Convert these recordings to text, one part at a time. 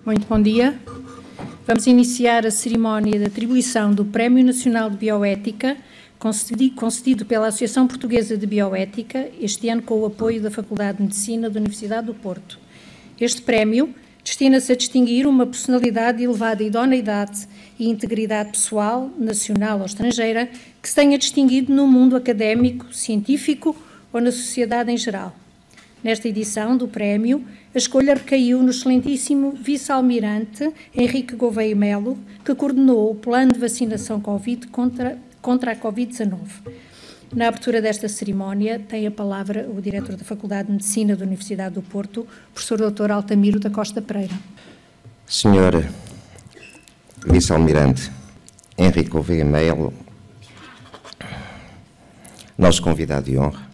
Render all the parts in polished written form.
Muito bom dia. Vamos iniciar a cerimónia de atribuição do Prémio Nacional de Bioética, concedido pela Associação Portuguesa de Bioética, este ano com o apoio da Faculdade de Medicina da Universidade do Porto. Este prémio destina-se a distinguir uma personalidade de elevada idoneidade e integridade pessoal, nacional ou estrangeira, que se tenha distinguido no mundo académico, científico ou na sociedade em geral. Nesta edição do prémio, a escolha recaiu no excelentíssimo vice-almirante Henrique Gouveia Melo, que coordenou o plano de vacinação Covid contra a Covid-19. Na abertura desta cerimónia, tem a palavra o diretor da Faculdade de Medicina da Universidade do Porto, professor Dr. Altamiro da Costa Pereira. Senhor vice-almirante Henrique Gouveia Melo, nosso convidado de honra,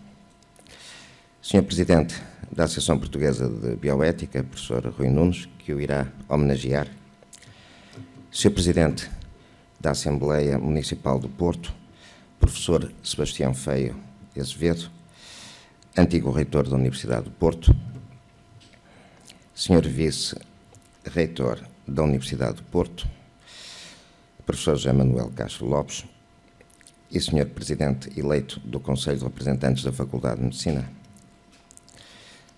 Senhor Presidente da Associação Portuguesa de Bioética, professor Rui Nunes, que o irá homenagear, Senhor Presidente da Assembleia Municipal do Porto, professor Sebastião Feio Azevedo, antigo reitor da Universidade do Porto, Senhor Vice-Reitor da Universidade do Porto, professor José Manuel Castro Lopes e Senhor Presidente eleito do Conselho de Representantes da Faculdade de Medicina,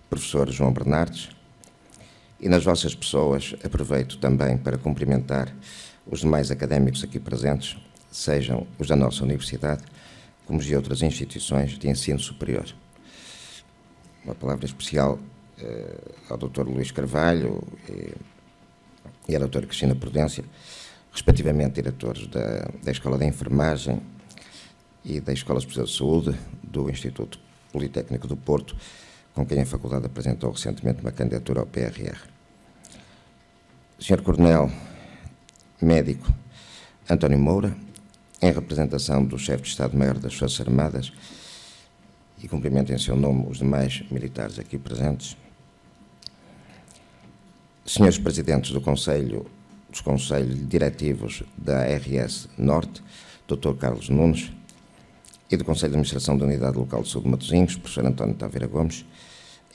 professor João Bernardes, e nas vossas pessoas aproveito também para cumprimentar os demais académicos aqui presentes, sejam os da nossa universidade, como os de outras instituições de ensino superior. Uma palavra especial ao Dr. Luís Carvalho e à doutora Cristina Prudência, respectivamente diretores da Escola de Enfermagem e da Escola Superior de Saúde do Instituto Politécnico do Porto, com quem a Faculdade apresentou recentemente uma candidatura ao PRR. Sr. Coronel Médico António Moura, em representação do Chefe de Estado-Maior das Forças Armadas, e cumprimento em seu nome os demais militares aqui presentes, Senhores Presidentes dos Conselhos Diretivos da RS Norte, Dr. Carlos Nunes, e do Conselho de Administração da Unidade Local de Saúde de Matosinhos, professor António Taveira Gomes,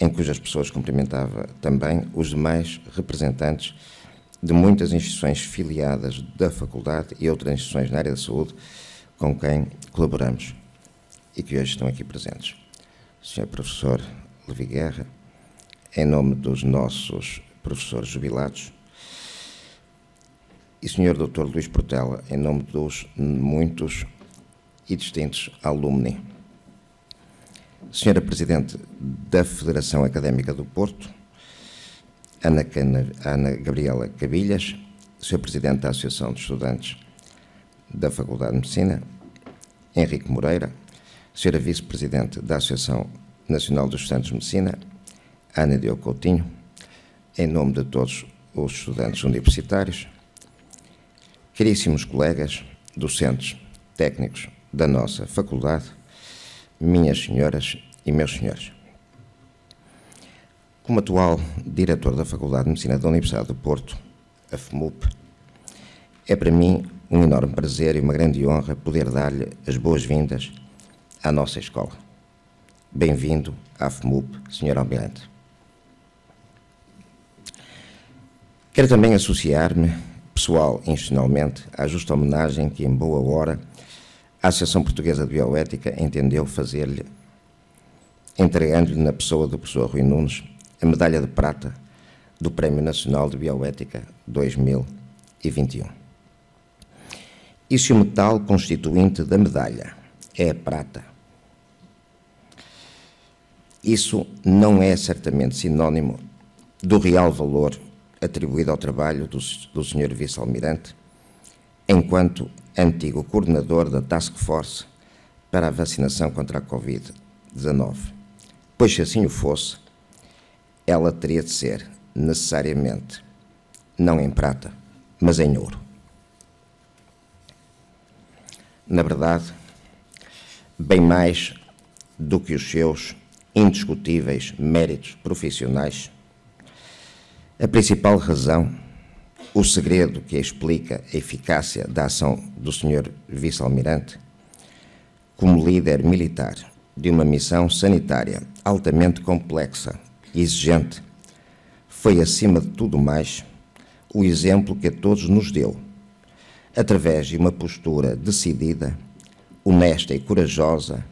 em cujas pessoas cumprimentava também os demais representantes de muitas instituições filiadas da Faculdade e outras instituições na área da saúde com quem colaboramos e que hoje estão aqui presentes. Sr. Professor Levi Guerra, em nome dos nossos professores jubilados, e Sr. Dr. Luís Portela, em nome dos muitos e distintos alumni. Senhora Presidente da Federação Académica do Porto, Ana Gabriela Cabilhas, Sr. Presidente da Associação de Estudantes da Faculdade de Medicina, Henrique Moreira, Sra. Vice-Presidente da Associação Nacional dos Estudantes de Medicina, Ana Diogo Coutinho, em nome de todos os estudantes universitários, caríssimos colegas, docentes, técnicos da nossa faculdade, minhas senhoras e meus senhores. Como atual diretor da Faculdade de Medicina da Universidade do Porto, a FMUP, é para mim um enorme prazer e uma grande honra poder dar-lhe as boas-vindas à nossa escola. Bem-vindo à FMUP, Sr. Almirante. Quero também associar-me, pessoal e institucionalmente, à justa homenagem que, em boa hora, a Associação Portuguesa de Bioética entendeu fazer-lhe, entregando-lhe na pessoa do professor Rui Nunes a medalha de prata do Prémio Nacional de Bioética 2021. E se o metal constituinte da medalha é a prata, isso não é certamente sinónimo do real valor atribuído ao trabalho do Sr. Vice-Almirante, enquanto antigo coordenador da Task Force para a vacinação contra a Covid-19, pois se assim o fosse, ela teria de ser, necessariamente, não em prata, mas em ouro. Na verdade, bem mais do que os seus indiscutíveis méritos profissionais, a principal razão, o segredo que explica a eficácia da ação do Sr. Vice-Almirante, como líder militar de uma missão sanitária altamente complexa e exigente, foi, acima de tudo mais, o exemplo que a todos nos deu, através de uma postura decidida, honesta e corajosa,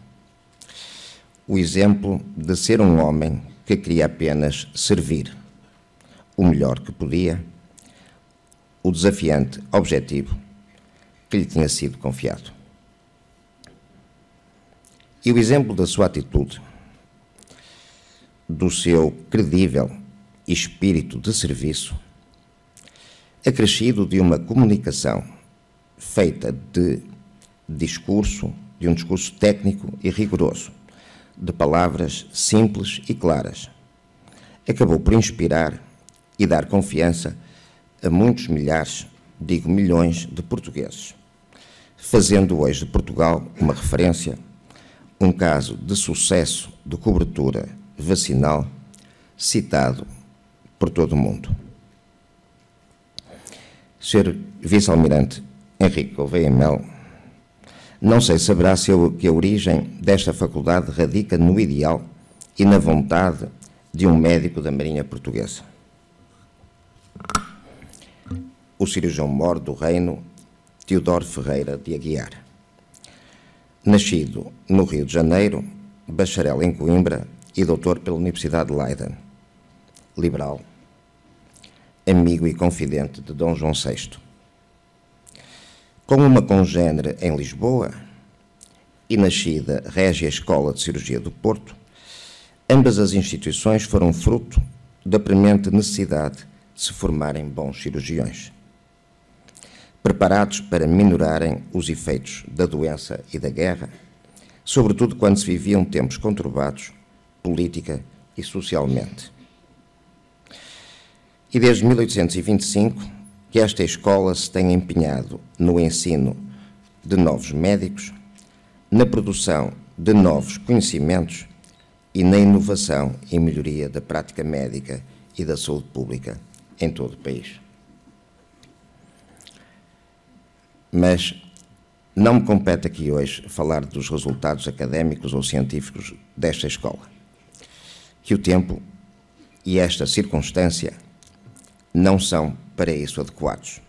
o exemplo de ser um homem que queria apenas servir o melhor que podia, o desafiante objetivo que lhe tinha sido confiado. E o exemplo da sua atitude, do seu credível espírito de serviço, acrescido de uma comunicação feita de um discurso técnico e rigoroso, de palavras simples e claras, acabou por inspirar e dar confiança a muitos milhares, digo milhões, de portugueses, fazendo hoje de Portugal uma referência, um caso de sucesso de cobertura vacinal citado por todo o mundo. Sr. Vice-Almirante Henrique Gouveia Melo, não sei se saberá que a origem desta faculdade radica no ideal e na vontade de um médico da Marinha Portuguesa, o cirurgião-mor do Reino Teodoro Ferreira de Aguiar. Nascido no Rio de Janeiro, bacharel em Coimbra e doutor pela Universidade de Leiden, liberal, amigo e confidente de Dom João VI. Com uma congênere em Lisboa e nascida Régia Escola de Cirurgia do Porto, ambas as instituições foram fruto da premente necessidade de se formarem bons cirurgiões, preparados para minorarem os efeitos da doença e da guerra, sobretudo quando se viviam tempos conturbados, política e socialmente. E desde 1825 que esta escola se tem empenhado no ensino de novos médicos, na produção de novos conhecimentos e na inovação e melhoria da prática médica e da saúde pública em todo o país. Mas não me compete aqui hoje falar dos resultados académicos ou científicos desta escola, que o tempo e esta circunstância não são para isso adequados.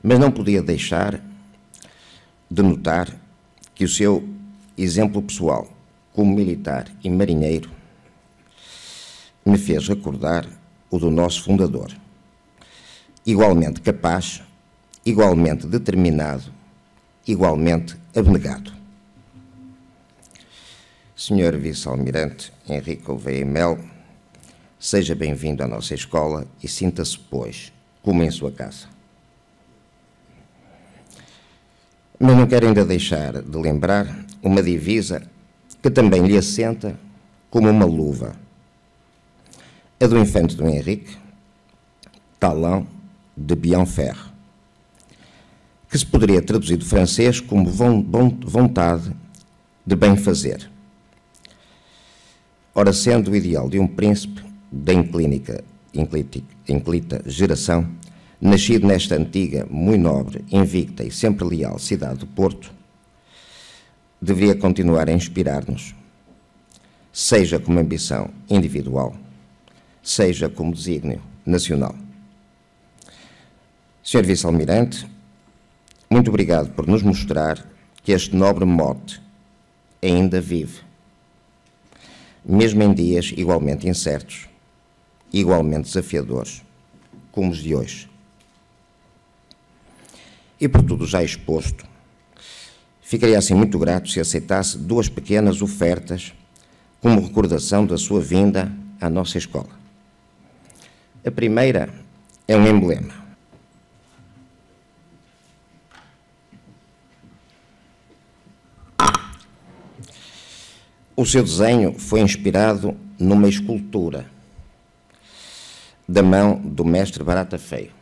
Mas não podia deixar de notar que o seu exemplo pessoal como militar e marinheiro me fez recordar o do nosso fundador, igualmente capaz, igualmente determinado, igualmente abnegado. Sr. Vice-Almirante Henrique Gouveia Melo, seja bem-vindo à nossa escola e sinta-se, pois, como em sua casa. Mas não quero ainda deixar de lembrar uma divisa que também lhe assenta como uma luva. A do infante Dom Henrique, Talent de Bienferre, que se poderia traduzir do francês como vontade de bem fazer. Ora, sendo o ideal de um príncipe da inclita geração, nascido nesta antiga, muito nobre, invicta e sempre leal cidade do Porto, deveria continuar a inspirar-nos, seja como ambição individual, seja como desígnio nacional. Sr. Vice-Almirante, muito obrigado por nos mostrar que este nobre mote ainda vive, mesmo em dias igualmente incertos, igualmente desafiadores, como os de hoje. E por tudo já exposto, ficaria assim muito grato se aceitasse duas pequenas ofertas como recordação da sua vinda à nossa escola. A primeira é um emblema. O seu desenho foi inspirado numa escultura da mão do mestre Barata Feio,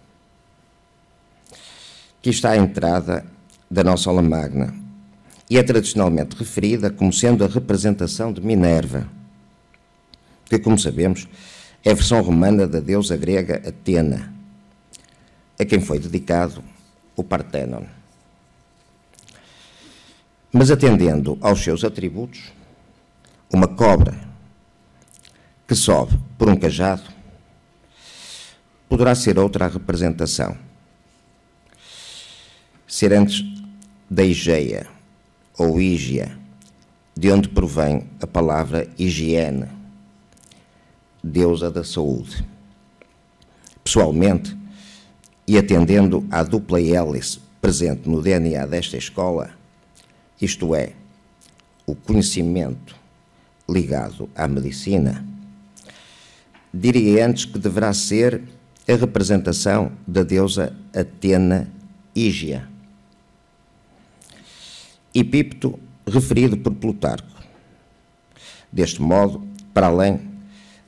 que está à entrada da nossa aula magna e é tradicionalmente referida como sendo a representação de Minerva, que, como sabemos, é a versão romana da deusa grega Atena, a quem foi dedicado o Parthenon. Mas atendendo aos seus atributos, uma cobra que sobe por um cajado poderá ser outra a representação. Ser antes da Igeia, ou Ígia, de onde provém a palavra higiene, deusa da saúde. Pessoalmente, e atendendo à dupla hélice presente no DNA desta escola, isto é, o conhecimento ligado à medicina, diria antes que deverá ser a representação da deusa Atena Ígia. Epípeto referido por Plutarco. Deste modo, para além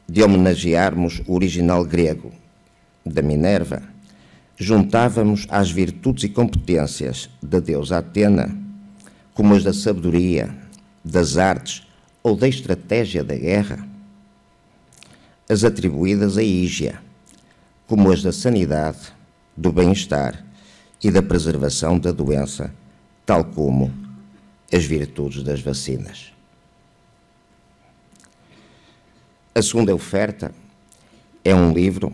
de homenagearmos o original grego da Minerva, juntávamos às virtudes e competências da deusa Atena, como as da sabedoria, das artes ou da estratégia da guerra, as atribuídas a Ígia, como as da sanidade, do bem-estar e da preservação da doença, tal como as virtudes das vacinas. A segunda oferta é um livro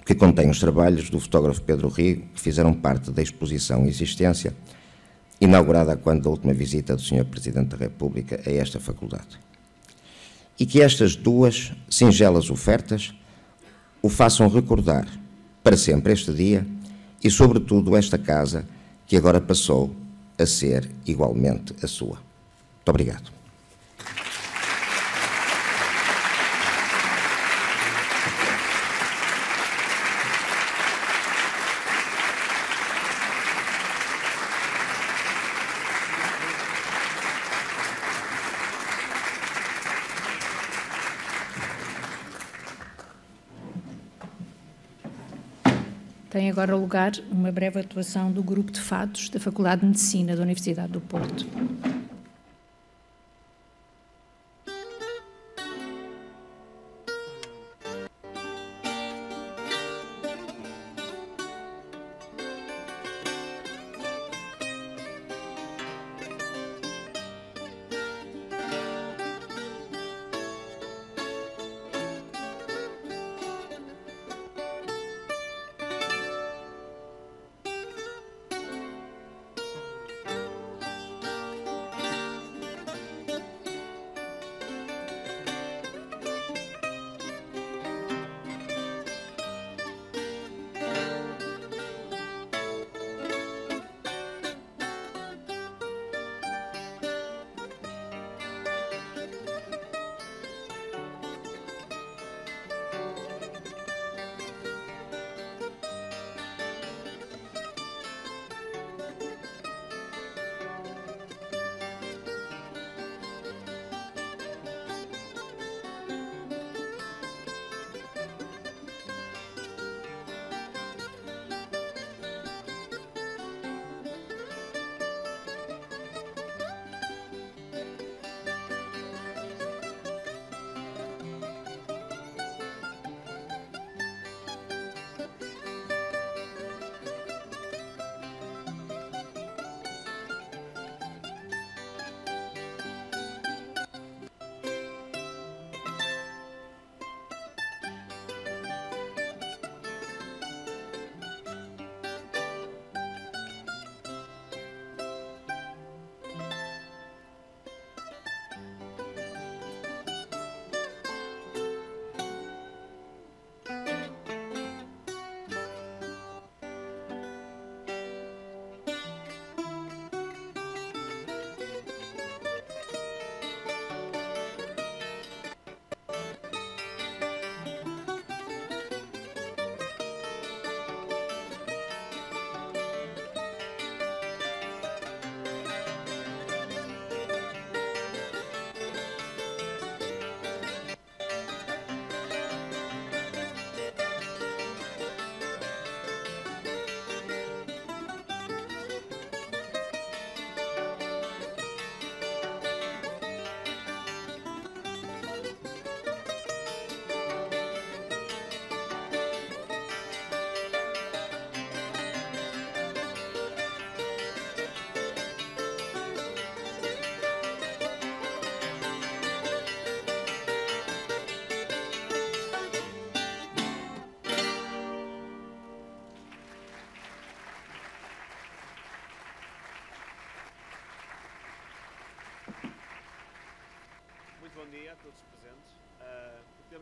que contém os trabalhos do fotógrafo Pedro Rigo, que fizeram parte da exposição Existência, inaugurada quando da última visita do Sr. Presidente da República a esta faculdade. E que estas duas singelas ofertas o façam recordar para sempre este dia e, sobretudo, esta casa que agora passou a ser igualmente a sua. Muito obrigado. Tem agora lugar uma breve atuação do Grupo de Fados da Faculdade de Medicina da Universidade do Porto.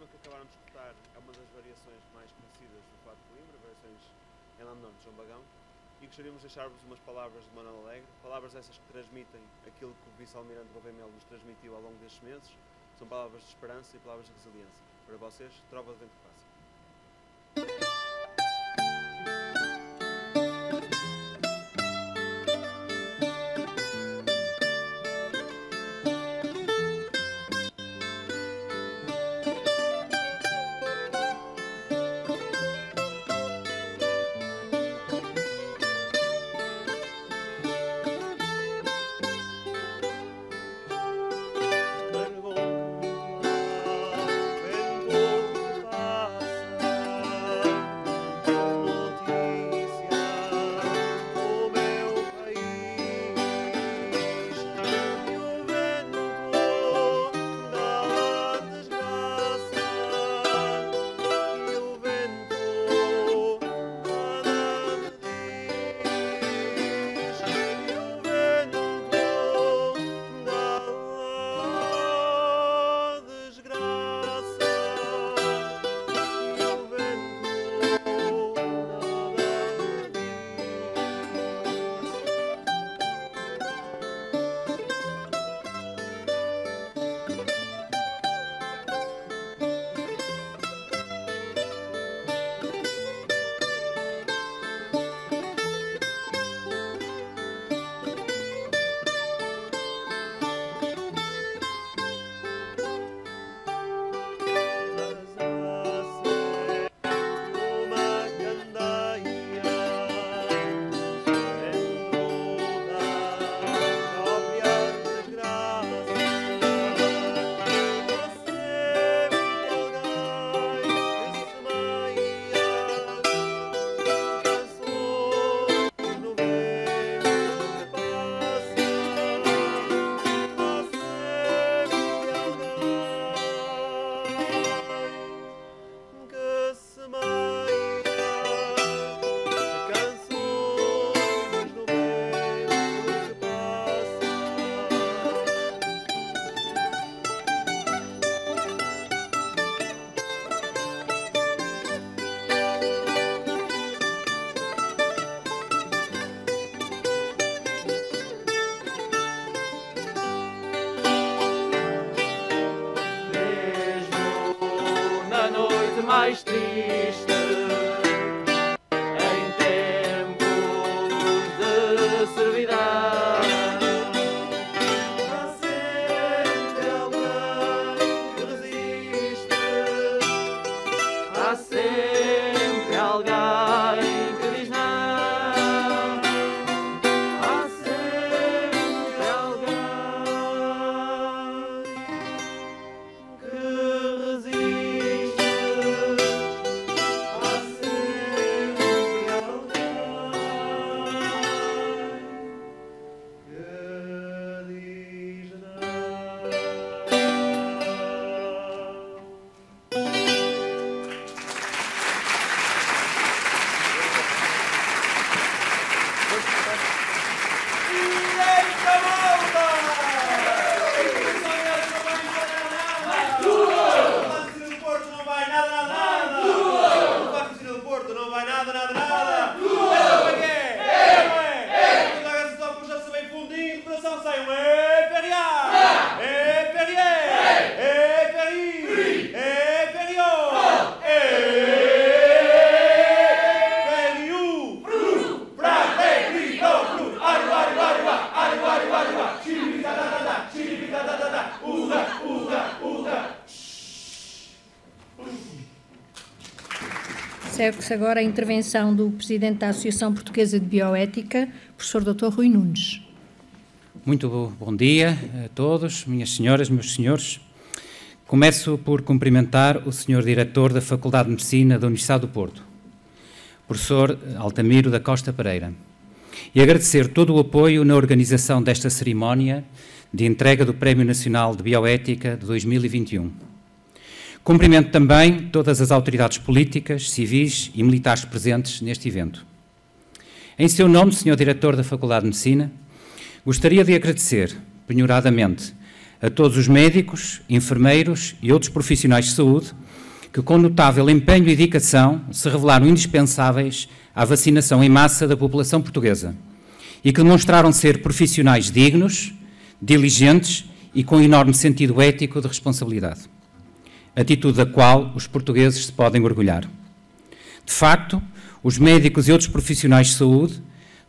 tema que acabaram de escutar é uma das variações mais conhecidas do Fado de Coimbra, variações em Lá Menor de João Bagão, e gostaríamos de deixar-vos umas palavras de Manuel Alegre, palavras essas que transmitem aquilo que o vice-almirante Gouveia Melo nos transmitiu ao longo destes meses. São palavras de esperança e palavras de resiliência. Para vocês, Trova de Vento que Passa. Mais triste, em tempos de servidão, há sempre alguém que resiste, há sempre alguém que diz não, há sempre alguém que resiste. Segue-se agora a intervenção do Presidente da Associação Portuguesa de Bioética, professor Dr. Rui Nunes. Muito bom dia a todos, minhas senhoras, meus senhores. Começo por cumprimentar o Sr. Diretor da Faculdade de Medicina da Universidade do Porto, professor Altamiro da Costa Pereira, e agradecer todo o apoio na organização desta cerimónia de entrega do Prémio Nacional de Bioética de 2021. Cumprimento também todas as autoridades políticas, civis e militares presentes neste evento. Em seu nome, Sr. Diretor da Faculdade de Medicina, gostaria de agradecer, penhoradamente, a todos os médicos, enfermeiros e outros profissionais de saúde que, com notável empenho e dedicação, se revelaram indispensáveis à vacinação em massa da população portuguesa e que demonstraram ser profissionais dignos, diligentes e com enorme sentido ético de responsabilidade, atitude da qual os portugueses se podem orgulhar. De facto, os médicos e outros profissionais de saúde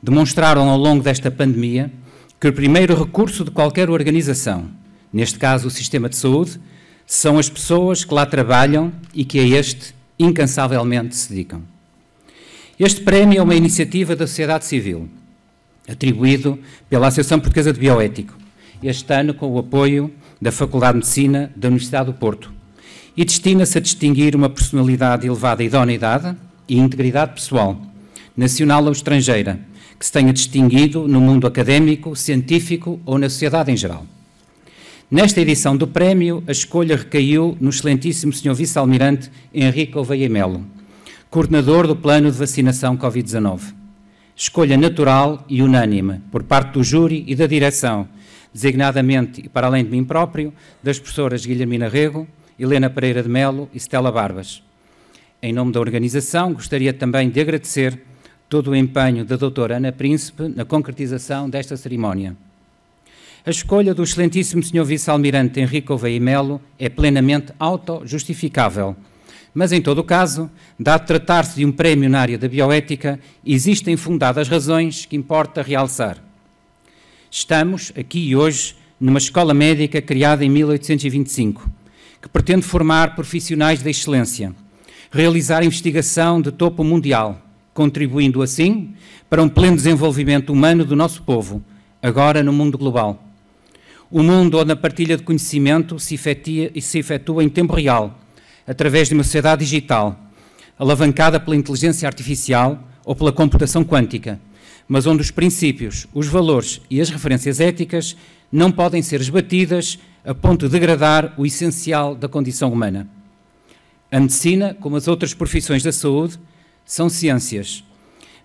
demonstraram ao longo desta pandemia que o primeiro recurso de qualquer organização, neste caso o sistema de saúde, são as pessoas que lá trabalham e que a este incansavelmente se dedicam. Este prémio é uma iniciativa da sociedade civil, atribuído pela Associação Portuguesa de Bioética, este ano com o apoio da Faculdade de Medicina da Universidade do Porto, e destina-se a distinguir uma personalidade de elevada idoneidade e integridade pessoal, nacional ou estrangeira, que se tenha distinguido no mundo académico, científico ou na sociedade em geral. Nesta edição do prémio, a escolha recaiu no excelentíssimo Sr. Vice-Almirante Henrique Gouveia Melo, coordenador do Plano de Vacinação Covid-19. Escolha natural e unânime por parte do júri e da direção, designadamente e para além de mim próprio, das professoras Guilhermina Rego, Helena Pereira de Melo e Stella Barbas. Em nome da organização, gostaria também de agradecer todo o empenho da doutora Ana Príncipe na concretização desta cerimónia. A escolha do excelentíssimo Sr. Vice-Almirante Henrique Gouveia Melo é plenamente auto-justificável, mas, em todo o caso, dado tratar-se de um prémio na área da bioética, existem fundadas razões que importa realçar. Estamos aqui hoje numa escola médica criada em 1825, que pretende formar profissionais de excelência, realizar investigação de topo mundial, contribuindo assim para um pleno desenvolvimento humano do nosso povo, agora no mundo global. O mundo onde a partilha de conhecimento se efetua em tempo real, através de uma sociedade digital, alavancada pela inteligência artificial ou pela computação quântica, mas onde os princípios, os valores e as referências éticas não podem ser esbatidas a ponto de degradar o essencial da condição humana. A medicina, como as outras profissões da saúde, são ciências,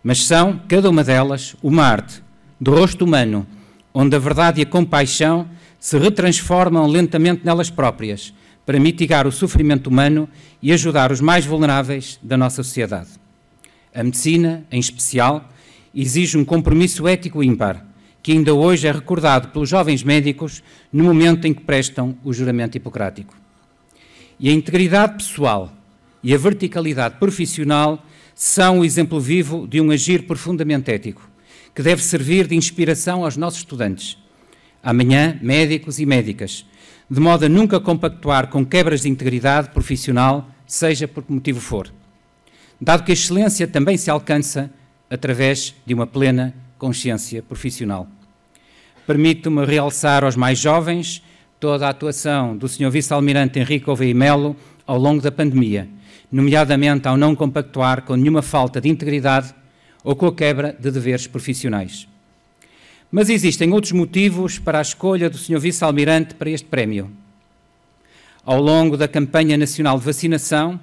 mas são, cada uma delas, uma arte, do rosto humano, onde a verdade e a compaixão se retransformam lentamente nelas próprias, para mitigar o sofrimento humano e ajudar os mais vulneráveis da nossa sociedade. A medicina, em especial, exige um compromisso ético ímpar, que ainda hoje é recordado pelos jovens médicos no momento em que prestam o juramento hipocrático. E a integridade pessoal e a verticalidade profissional são o exemplo vivo de um agir profundamente ético, que deve servir de inspiração aos nossos estudantes, amanhã médicos e médicas, de modo a nunca compactuar com quebras de integridade profissional, seja por que motivo for, dado que a excelência também se alcança através de uma plena consciência profissional. Permito-me realçar aos mais jovens toda a atuação do Sr. Vice-Almirante Henrique Gouveia Melo ao longo da pandemia, nomeadamente ao não compactuar com nenhuma falta de integridade ou com a quebra de deveres profissionais. Mas existem outros motivos para a escolha do Sr. Vice-Almirante para este prémio. Ao longo da campanha nacional de vacinação,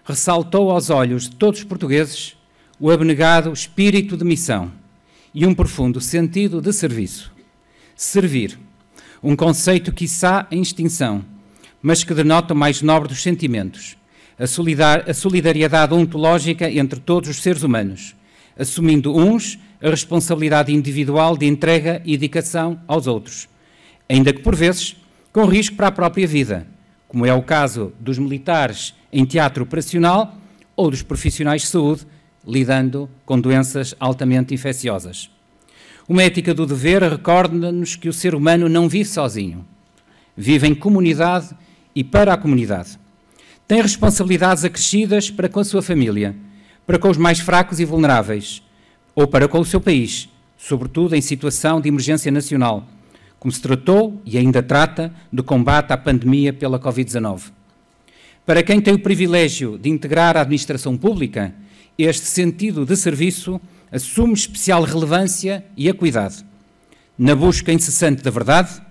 ressaltou aos olhos de todos os portugueses o abnegado espírito de missão e um profundo sentido de serviço. Servir, um conceito quiçá em extinção, mas que denota o mais nobre dos sentimentos, a solidariedade ontológica entre todos os seres humanos, assumindo uns a responsabilidade individual de entrega e dedicação aos outros, ainda que por vezes com risco para a própria vida, como é o caso dos militares em teatro operacional ou dos profissionais de saúde lidando com doenças altamente infecciosas. Uma ética do dever recorda-nos que o ser humano não vive sozinho, vive em comunidade e para a comunidade. Tem responsabilidades acrescidas para com a sua família, para com os mais fracos e vulneráveis, ou para com o seu país, sobretudo em situação de emergência nacional, como se tratou e ainda trata do combate à pandemia pela Covid-19. Para quem tem o privilégio de integrar a administração pública, este sentido de serviço assume especial relevância e acuidade, na busca incessante da verdade,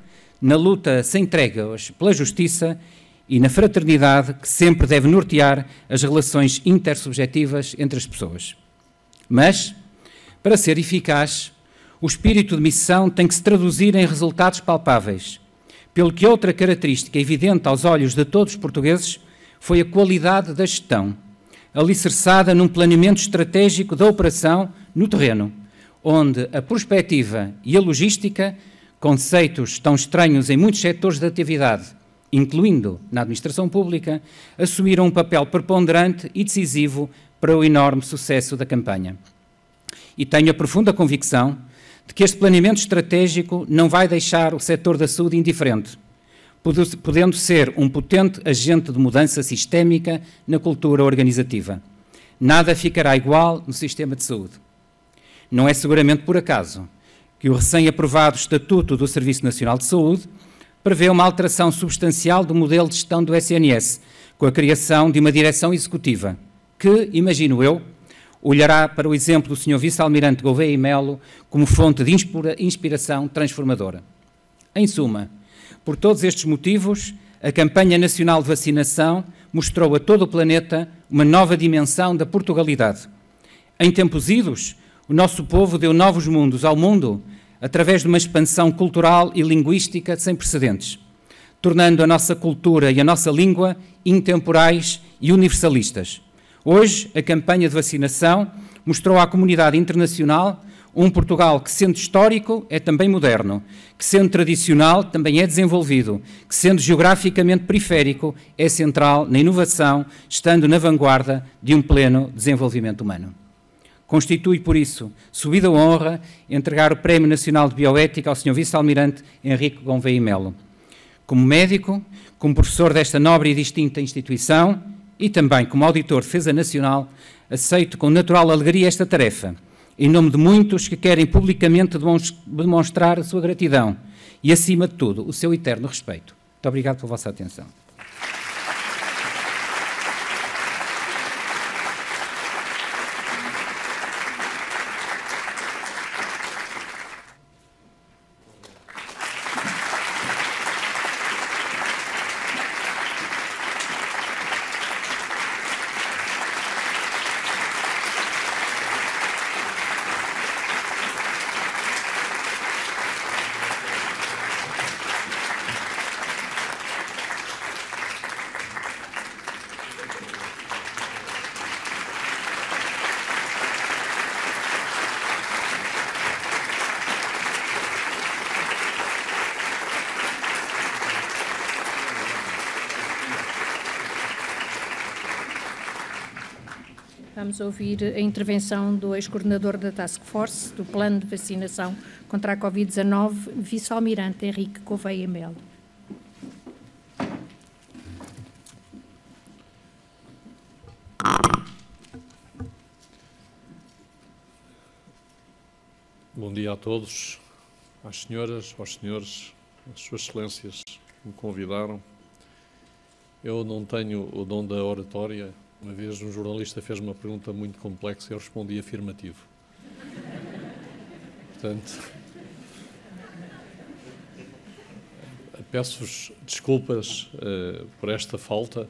na luta sem tréguas pela justiça e na fraternidade que sempre deve nortear as relações intersubjetivas entre as pessoas. Mas, para ser eficaz, o espírito de missão tem que se traduzir em resultados palpáveis, pelo que outra característica evidente aos olhos de todos os portugueses foi a qualidade da gestão, alicerçada num planeamento estratégico da operação no terreno, onde a prospectiva e a logística, conceitos tão estranhos em muitos setores da atividade, incluindo na administração pública, assumiram um papel preponderante e decisivo para o enorme sucesso da campanha. E tenho a profunda convicção de que este planeamento estratégico não vai deixar o setor da saúde indiferente, podendo ser um potente agente de mudança sistémica na cultura organizativa. Nada ficará igual no sistema de saúde. Não é seguramente por acaso que o recém-aprovado Estatuto do Serviço Nacional de Saúde prevê uma alteração substancial do modelo de gestão do SNS, com a criação de uma direção executiva, que, imagino eu, olhará para o exemplo do Sr. Vice-Almirante Gouveia e Melo como fonte de inspiração transformadora. Em suma, por todos estes motivos, a campanha nacional de vacinação mostrou a todo o planeta uma nova dimensão da Portugalidade. Em tempos idos, o nosso povo deu novos mundos ao mundo através de uma expansão cultural e linguística sem precedentes, tornando a nossa cultura e a nossa língua intemporais e universalistas. Hoje, a campanha de vacinação mostrou à comunidade internacional um Portugal que, sendo histórico, é também moderno, que, sendo tradicional, também é desenvolvido, que, sendo geograficamente periférico, é central na inovação, estando na vanguarda de um pleno desenvolvimento humano. Constitui, por isso, subida honra entregar o Prémio Nacional de Bioética ao Sr. Vice-Almirante Henrique Gouveia e Melo. Como médico, como professor desta nobre e distinta instituição e também como auditor de defesa nacional, aceito com natural alegria esta tarefa, em nome de muitos que querem publicamente demonstrar a sua gratidão e, acima de tudo, o seu eterno respeito. Muito obrigado pela vossa atenção. Vamos ouvir a intervenção do ex-coordenador da Task Force do Plano de Vacinação contra a Covid-19, Vice-Almirante Henrique Gouveia e Melo. Bom dia a todos, às senhoras, aos senhores, às suas excelências que me convidaram. Eu não tenho o dom da oratória. Uma vez um jornalista fez uma pergunta muito complexa e eu respondi afirmativo. Portanto, peço-vos desculpas por esta falta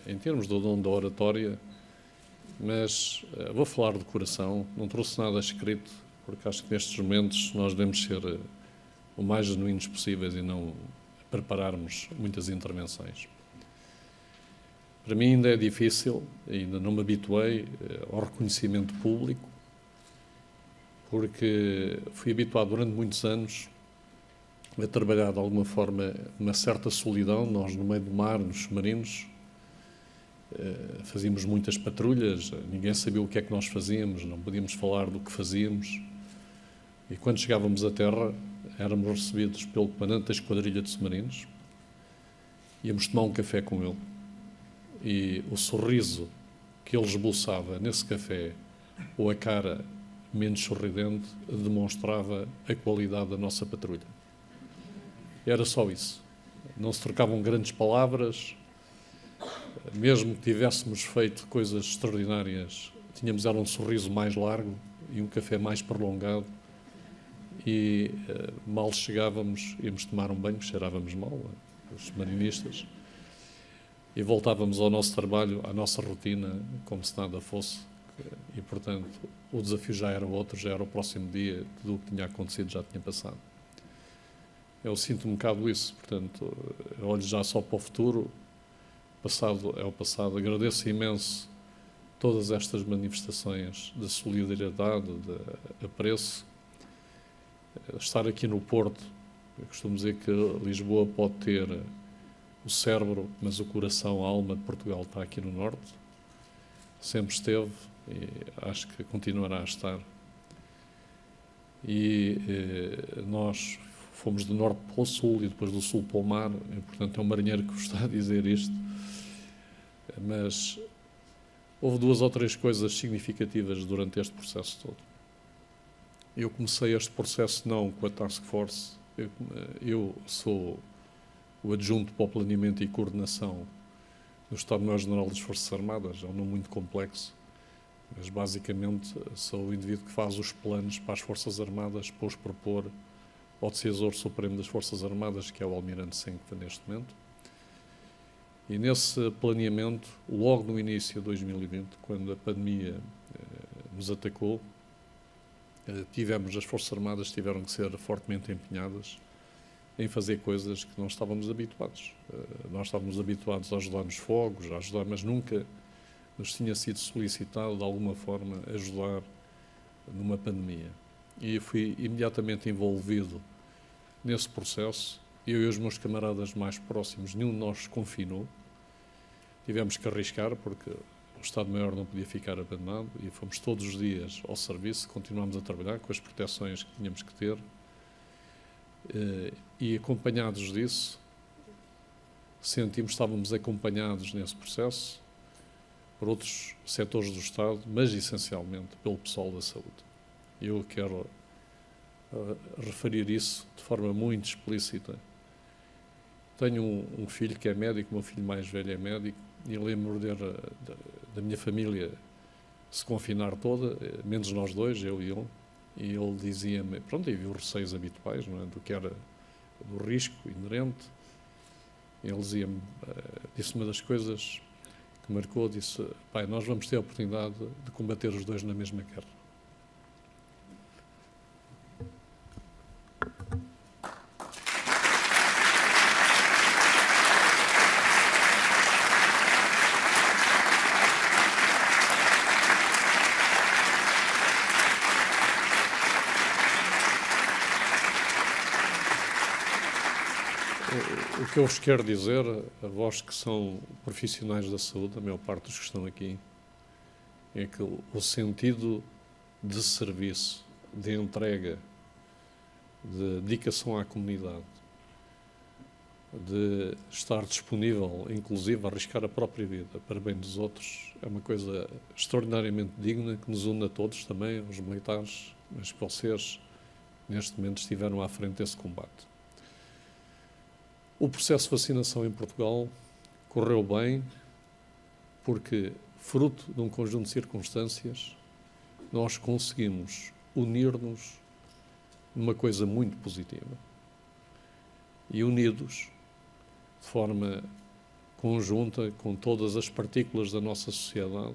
em termos do dom da oratória, mas vou falar de coração, não trouxe nada escrito, porque acho que nestes momentos nós devemos ser o mais genuínos possíveis e não prepararmos muitas intervenções. Para mim ainda é difícil, ainda não me habituei ao reconhecimento público, porque fui habituado durante muitos anos a trabalhar de alguma forma uma certa solidão. Nós no meio do mar, nos submarinos, fazíamos muitas patrulhas, ninguém sabia o que é que nós fazíamos, não podíamos falar do que fazíamos. E quando chegávamos à terra, éramos recebidos pelo comandante da esquadrilha de submarinos, íamos tomar um café com ele. E o sorriso que ele esboçava nesse café, ou a cara menos sorridente, demonstrava a qualidade da nossa patrulha. Era só isso. Não se trocavam grandes palavras, mesmo que tivéssemos feito coisas extraordinárias, tínhamos era um sorriso mais largo e um café mais prolongado, e mal chegávamos, íamos tomar um banho, cheirávamos mal, os marinistas, e voltávamos ao nosso trabalho, à nossa rotina, como se nada fosse. E, portanto, o desafio já era outro, já era o próximo dia, tudo o que tinha acontecido já tinha passado. eu sinto um bocado isso, portanto, eu olho já só para o futuro, passado é o passado. Agradeço imenso todas estas manifestações de solidariedade, de apreço. Estar aqui no Porto, eu costumo dizer que Lisboa pode ter o cérebro, mas o coração, a alma de Portugal está aqui no Norte. Sempre esteve e acho que continuará a estar. E nós fomos do Norte para o Sul e depois do Sul para o mar, e, portanto é um marinheiro que vos está a dizer isto. Mas houve 2 ou 3 coisas significativas durante este processo todo. Eu comecei este processo não com a Task Force, eu sou o adjunto para o planeamento e coordenação do Estado-Maior-General das Forças Armadas, é um nome muito complexo, mas basicamente sou o indivíduo que faz os planos para as Forças Armadas, para os propor ao Decisor Supremo das Forças Armadas, que é o Almirante Senckva neste momento. E nesse planeamento, logo no início de 2020, quando a pandemia nos atacou, as Forças Armadas tiveram que ser fortemente empenhadas em fazer coisas que não estávamos habituados. Nós estávamos habituados a ajudar nos fogos, a ajudar, mas nunca nos tinha sido solicitado, de alguma forma, ajudar numa pandemia. E fui imediatamente envolvido nesse processo. Eu e os meus camaradas mais próximos, nenhum de nós se confinou. Tivemos que arriscar, porque o Estado-Maior não podia ficar abandonado, e fomos todos os dias ao serviço, continuámos a trabalhar com as proteções que tínhamos que ter. E acompanhados disso, estávamos acompanhados nesse processo por outros setores do Estado, mas essencialmente pelo pessoal da saúde. Eu quero referir isso de forma muito explícita. Tenho um filho que é médico, o meu filho mais velho é médico, e lembro da minha família se confinar toda, menos nós dois, eu e ele, e ele dizia-me, pronto, e viu os receios habituais, não é, do que era do risco inerente. Ele dizia-me, disse uma das coisas que marcou, disse, pai, nós vamos ter a oportunidade de combater os dois na mesma guerra. O que eu vos quero dizer, a vós que são profissionais da saúde, a maior parte dos que estão aqui, é que o sentido de serviço, de entrega, de dedicação à comunidade, de estar disponível, inclusive, a arriscar a própria vida para bem dos outros, é uma coisa extraordinariamente digna, que nos une a todos também, os militares, mas que vocês, neste momento, estiveram à frente desse combate. O processo de vacinação em Portugal correu bem porque, fruto de um conjunto de circunstâncias, nós conseguimos unir-nos numa coisa muito positiva. E unidos, de forma conjunta, com todas as partículas da nossa sociedade,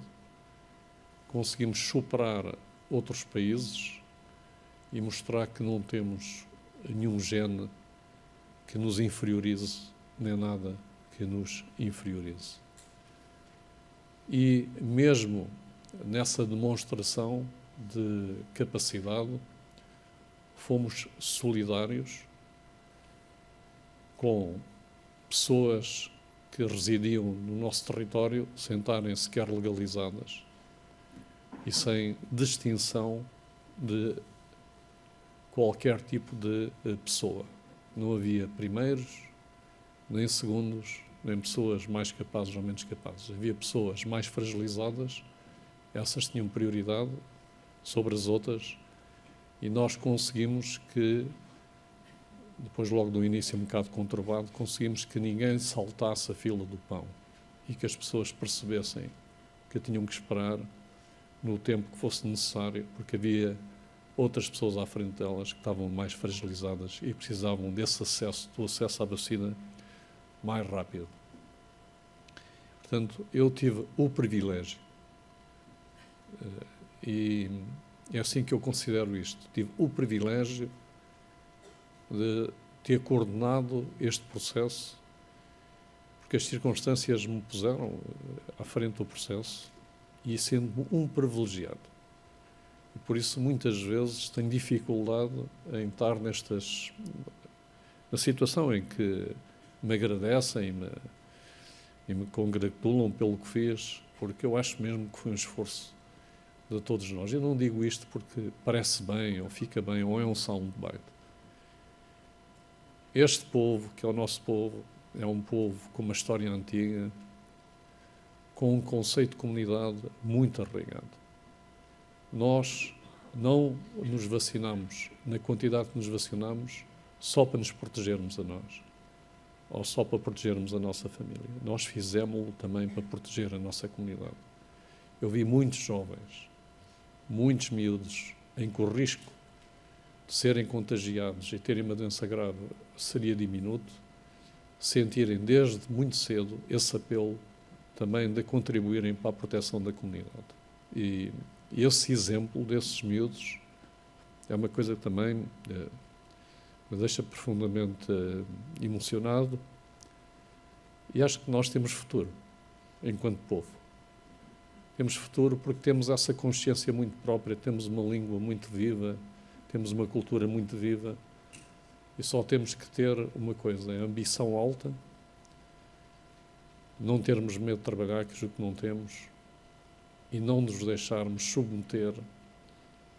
conseguimos superar outros países e mostrar que não temos nenhum gene que nos inferiorize, nem nada que nos inferiorize. E mesmo nessa demonstração de capacidade, fomos solidários com pessoas que residiam no nosso território sem estarem sequer legalizadas e sem distinção de qualquer tipo de pessoa. Não havia primeiros, nem segundos, nem pessoas mais capazes ou menos capazes. Havia pessoas mais fragilizadas, essas tinham prioridade sobre as outras, e nós conseguimos que, depois logo do início um bocado conturbado, conseguimos que ninguém saltasse a fila do pão e que as pessoas percebessem que tinham que esperar no tempo que fosse necessário, porque havia outras pessoas à frente delas que estavam mais fragilizadas e precisavam desse acesso, do acesso à vacina mais rápido. Portanto, eu tive o privilégio, e é assim que eu considero isto, tive o privilégio de ter coordenado este processo, porque as circunstâncias me puseram à frente do processo e sendo um privilegiado. E por isso, muitas vezes, tenho dificuldade em estar na situação em que me agradecem e me congratulam pelo que fiz, porque eu acho mesmo que foi um esforço de todos nós. Eu não digo isto porque parece bem, ou fica bem, ou é um soundbite. Este povo, que é o nosso povo, é um povo com uma história antiga, com um conceito de comunidade muito arraigado. Nós não nos vacinamos na quantidade que nos vacinamos só para nos protegermos a nós, ou só para protegermos a nossa família. Nós fizemos-lo também para proteger a nossa comunidade. Eu vi muitos jovens, muitos miúdos, em que o risco de serem contagiados e terem uma doença grave seria diminuto, sentirem desde muito cedo esse apelo também de contribuírem para a proteção da comunidade. E esse exemplo desses miúdos é uma coisa que também me deixa profundamente emocionado, e acho que nós temos futuro enquanto povo. Temos futuro porque temos essa consciência muito própria, temos uma língua muito viva, temos uma cultura muito viva, e só temos que ter uma coisa, é ambição alta, não termos medo de trabalhar, que julgo que não temos, e não nos deixarmos submeter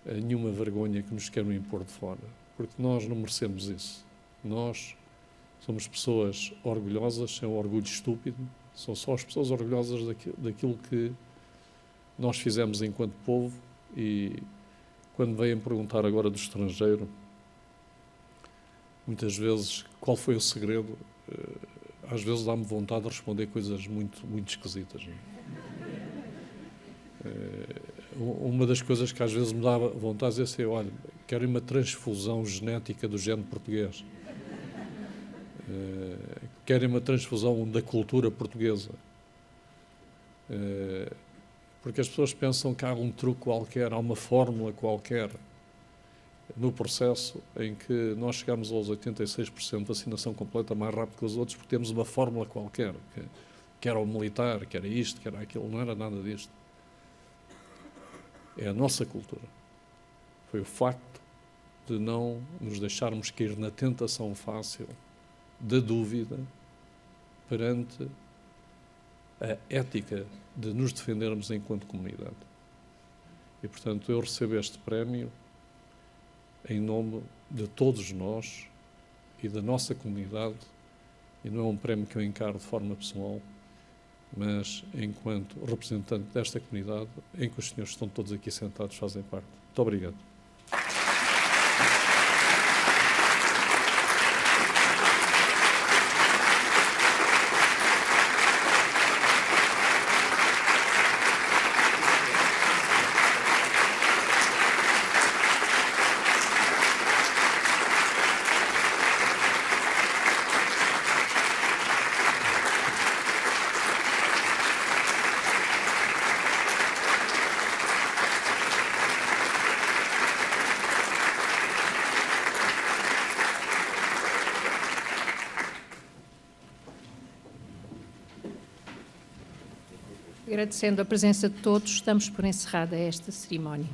a nenhuma vergonha que nos queiram impor de fora, porque nós não merecemos isso. Nós somos pessoas orgulhosas, sem um orgulho estúpido, são só as pessoas orgulhosas daquilo que nós fizemos enquanto povo. E quando vêm perguntar agora do estrangeiro, muitas vezes, qual foi o segredo, às vezes dá-me vontade de responder coisas muito, muito esquisitas. Uma das coisas que às vezes me dá vontade de dizer é: olha, quero uma transfusão genética do gene português. Querem uma transfusão da cultura portuguesa. Porque as pessoas pensam que há um truque qualquer, há uma fórmula qualquer no processo em que nós chegamos aos 86% de vacinação completa mais rápido que os outros, porque temos uma fórmula qualquer, que era o militar, que era isto, que era aquilo. Não era nada disto. É a nossa cultura. Foi o facto de não nos deixarmos cair na tentação fácil da dúvida perante a ética de nos defendermos enquanto comunidade. E, portanto, eu recebo este prémio em nome de todos nós e da nossa comunidade, e não é um prémio que eu encaro de forma pessoal, mas enquanto representante desta comunidade, em que os senhores estão todos aqui sentados fazem parte. Muito obrigado. Agradecendo a presença de todos, damos por encerrada esta cerimónia.